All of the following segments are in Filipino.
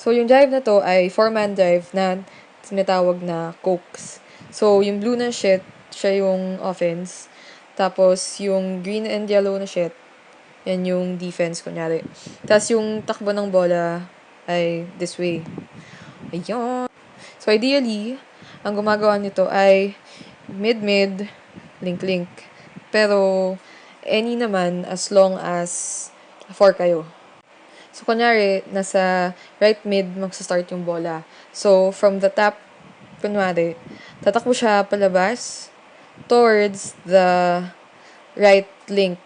So, yung drive na to ay 4-man drive na tinatawag na Cokes. So, yung blue na sheet, siya yung offense. Tapos, yung green and yellow na sheet, yan yung defense, kunyari. Tapos, yung takbo ng bola ay this way. Ayun. So, ideally, ang gumagawa nito ay mid-mid, link-link. Pero, any naman as long as 4 kayo. So, kunyari, nasa right mid magsa-start yung bola. So, from the top, kunwari, tatakbo siya palabas towards the right link.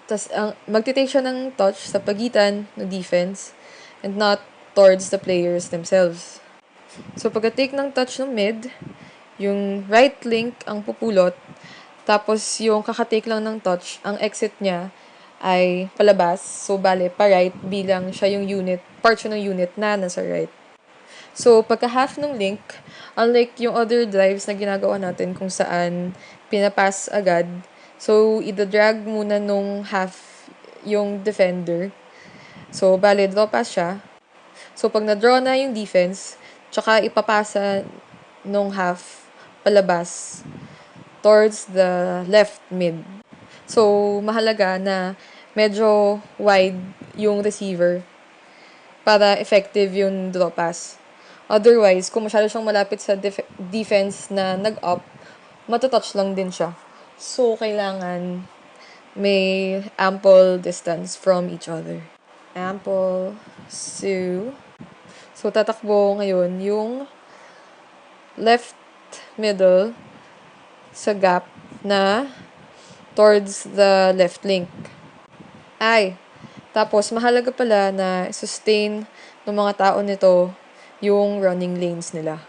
Tapos, magtitake siya ng touch sa pagitan ng defense and not towards the players themselves. So, pagka-take ng touch ng mid, yung right link ang pupulot, tapos yung kakatake lang ng touch, ang exit niya ay palabas. So, bale, pa-right bilang siya yung unit, part siya ng unit na nasa right. So, pagka-half ng link, unlike yung other drives na ginagawa natin kung saan pinapass agad, so, ida-drag muna nung half yung defender. So, bale, draw pass siya. So, pag na-draw na yung defense, tsaka ipapasa nung half palabas towards the left mid. So, mahalaga na medyo wide yung receiver para effective yung draw pass. Otherwise, kung masyado siyang malapit sa defense na nag-up, matatouch lang din siya. So, kailangan may ample distance from each other. Ample. So, tatakbo ngayon yung left middle sa gap na towards the left link. Tapos mahalaga pala na sustain ng mga tao nito yung running lanes nila.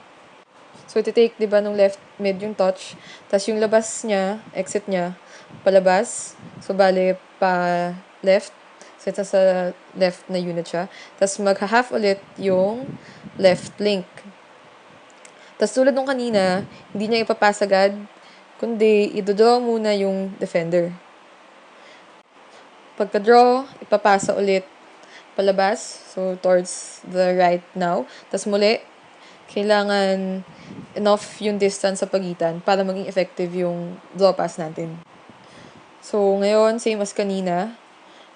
So, iti-take, di ba, nung left mid yung touch. Tapos yung labas niya, exit niya, palabas. So, bale, pa left. So, ito sa left na unit siya. Tapos magha-half ulit yung left link. Tapos tulad nung kanina, hindi niya ipapasagad, kundi idodraw muna yung defender. Pagka-draw, ipapasa ulit palabas, so towards the right now. Tapos muli, kailangan enough yung distance sa pagitan para maging effective yung draw pass natin. So, ngayon, same as kanina,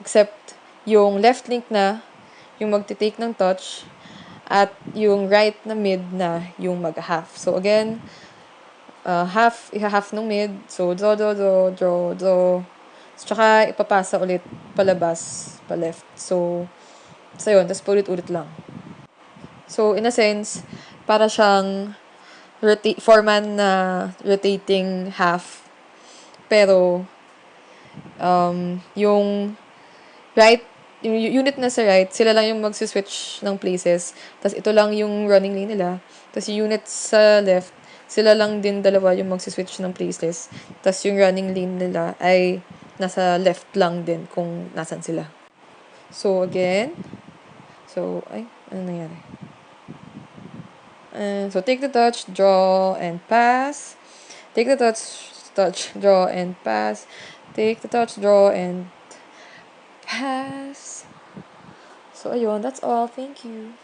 except yung left link na, yung magte-take ng touch, at yung right na mid na yung mag-half. So, again, iha-half ng mid. So, draw. So, tsaka ipapasa ulit palabas, pa left. So yun. Tapos paulit-ulit lang. So, in a sense, para siyang 4-man na rotating half. Pero, yung right, yung unit na sa right, sila lang yung magsiswitch ng places. Tapos ito lang yung running lane nila. Tapos yung unit sa left, sila lang din dalawa yung magsiswitch ng places. Tapos yung running lane nila ay nasa left lang din kung nasan sila. So, again. So, ano nangyari? So, take the touch, draw, and pass. Take the touch, draw, and pass. Take the touch, draw, and pass. So, ayun. That's all. Thank you.